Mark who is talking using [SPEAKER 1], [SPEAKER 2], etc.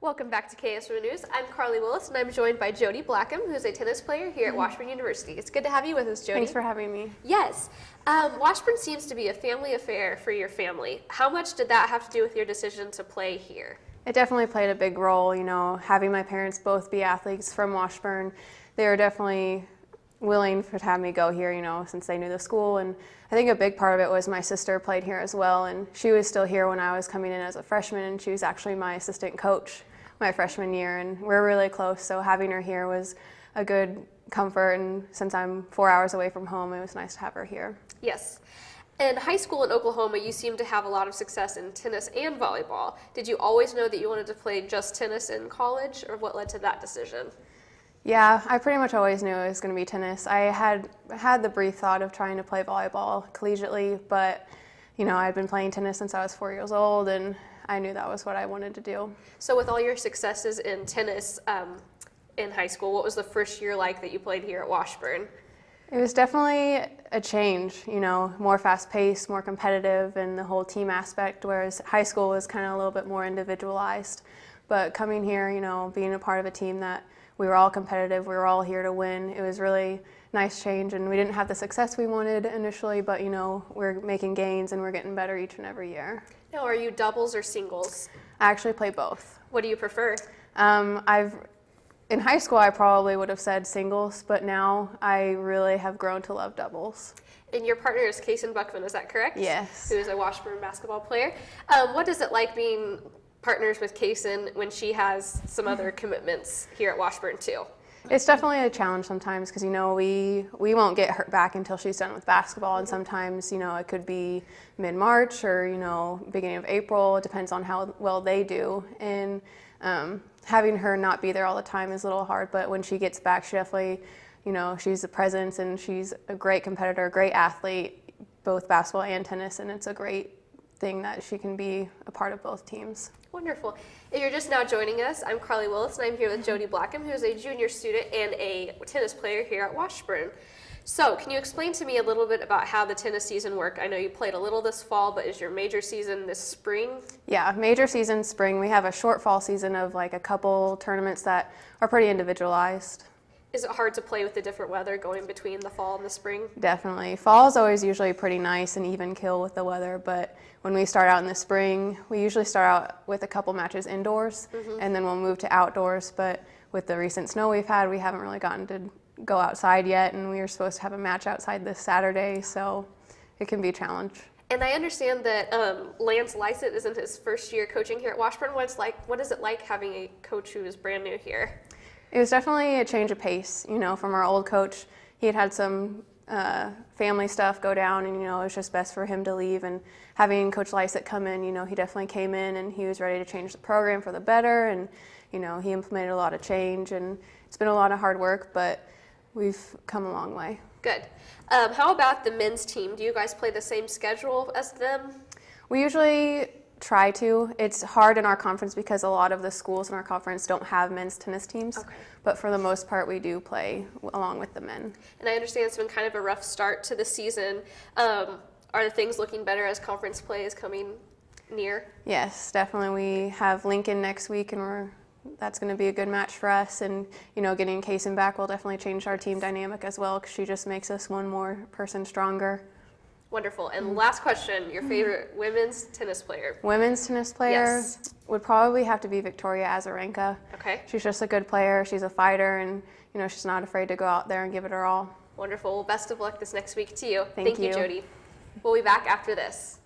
[SPEAKER 1] Welcome back to KSO News. I'm Carly Willis, and I'm joined by Jodie Blackim, who's a tennis player here at Washburn University. It's good to have you with us, Jodie.
[SPEAKER 2] Thanks for having me.
[SPEAKER 1] Yes. Washburn seems to be a family affair for your family. How much did that have to do with your decision to play here?
[SPEAKER 2] It definitely played a big role, having my parents both be athletes from Washburn. They were definitely willing to have me go here, since they knew the school. And I think a big part of it was my sister played here as well, and she was still here when I was coming in as a freshman, and she was actually my assistant coach my freshman year, and we're really close, so having her here was a good comfort, and since I'm 4 hours away from home, it was nice to have her here.
[SPEAKER 1] Yes. In high school in Oklahoma, you seem to have a lot of success in tennis and volleyball. Did you always know that you wanted to play just tennis in college, or what led to that decision?
[SPEAKER 2] Yeah, I pretty much always knew it was going to be tennis. I had the brief thought of trying to play volleyball collegiately, but I'd been playing tennis since I was 4 years old, and I knew that was what I wanted to do.
[SPEAKER 1] So with all your successes in tennis in high school, what was the first year like that you played here at Washburn?
[SPEAKER 2] It was definitely a change, more fast-paced, more competitive, and the whole team aspect, whereas high school was kind of a little bit more individualized. But coming here, being a part of a team that we were all competitive, we were all here to win, it was really nice change, and we didn't have the success we wanted initially, but we're making gains and we're getting better each and every year.
[SPEAKER 1] Now, are you doubles or singles?
[SPEAKER 2] I actually play both.
[SPEAKER 1] What do you prefer?
[SPEAKER 2] In high school I probably would have said singles, but now I really have grown to love doubles.
[SPEAKER 1] And your partner is Kaysen Buckman, is that correct?
[SPEAKER 2] Yes.
[SPEAKER 1] Who is a Washburn basketball player. What is it like being partners with Kaysen when she has some other commitments here at Washburn too?
[SPEAKER 2] It's definitely a challenge sometimes because, we won't get her back until she's done with basketball, and sometimes, it could be mid-March or, beginning of April. It depends on how well they do. And having her not be there all the time is a little hard, but when she gets back, she definitely, she's a presence, and she's a great competitor, a great athlete, both basketball and tennis, and it's a great thing that she can be a part of both teams.
[SPEAKER 1] Wonderful. If you're just now joining us, I'm Carly Willis, and I'm here with Jodie Blackim, who is a junior student and a tennis player here at Washburn. So, can you explain to me a little bit about how the tennis season worked? I know you played a little this fall, but is your major season this spring?
[SPEAKER 2] Yeah, major season spring. We have a short fall season of like a couple tournaments that are pretty individualized.
[SPEAKER 1] Is it hard to play with the different weather going between the fall and the spring?
[SPEAKER 2] Definitely. Fall is always usually pretty nice and even kill with the weather, but when we start out in the spring, we usually start out with a couple matches indoors, and then we'll move to outdoors, but with the recent snow we've had, we haven't really gotten to go outside yet, and we were supposed to have a match outside this Saturday, so it can be a challenge.
[SPEAKER 1] And I understand that Lance Lysett is in his first year coaching here at Washburn. What is it like having a coach who is brand new here?
[SPEAKER 2] It was definitely a change of pace, from our old coach. He had some family stuff go down, and, it was just best for him to leave. And having Coach Lysett come in, he definitely came in and he was ready to change the program for the better. And, he implemented a lot of change, and it's been a lot of hard work, but we've come a long way.
[SPEAKER 1] Good. How about the men's team? Do you guys play the same schedule as them?
[SPEAKER 2] We usually try to. It's hard in our conference because a lot of the schools in our conference don't have men's tennis teams, but for the most part we do play along with the men. And
[SPEAKER 1] I understand it's been kind of a rough start to the season. Are things looking better as conference play is coming near? Yes,
[SPEAKER 2] definitely. We have Lincoln next week, and that's going to be a good match for us, and getting Kaysen back will definitely change our team dynamic as well, because she just makes us one more person stronger.
[SPEAKER 1] Wonderful. And last question, your favorite women's tennis player?
[SPEAKER 2] Women's tennis player would probably have to be Victoria Azarenka.
[SPEAKER 1] Okay.
[SPEAKER 2] She's just a good player. She's a fighter, and she's not afraid to go out there and give it her all.
[SPEAKER 1] Wonderful. Well, best of luck this next week to you.
[SPEAKER 2] Thank
[SPEAKER 1] you, Jodie. We'll be back after this.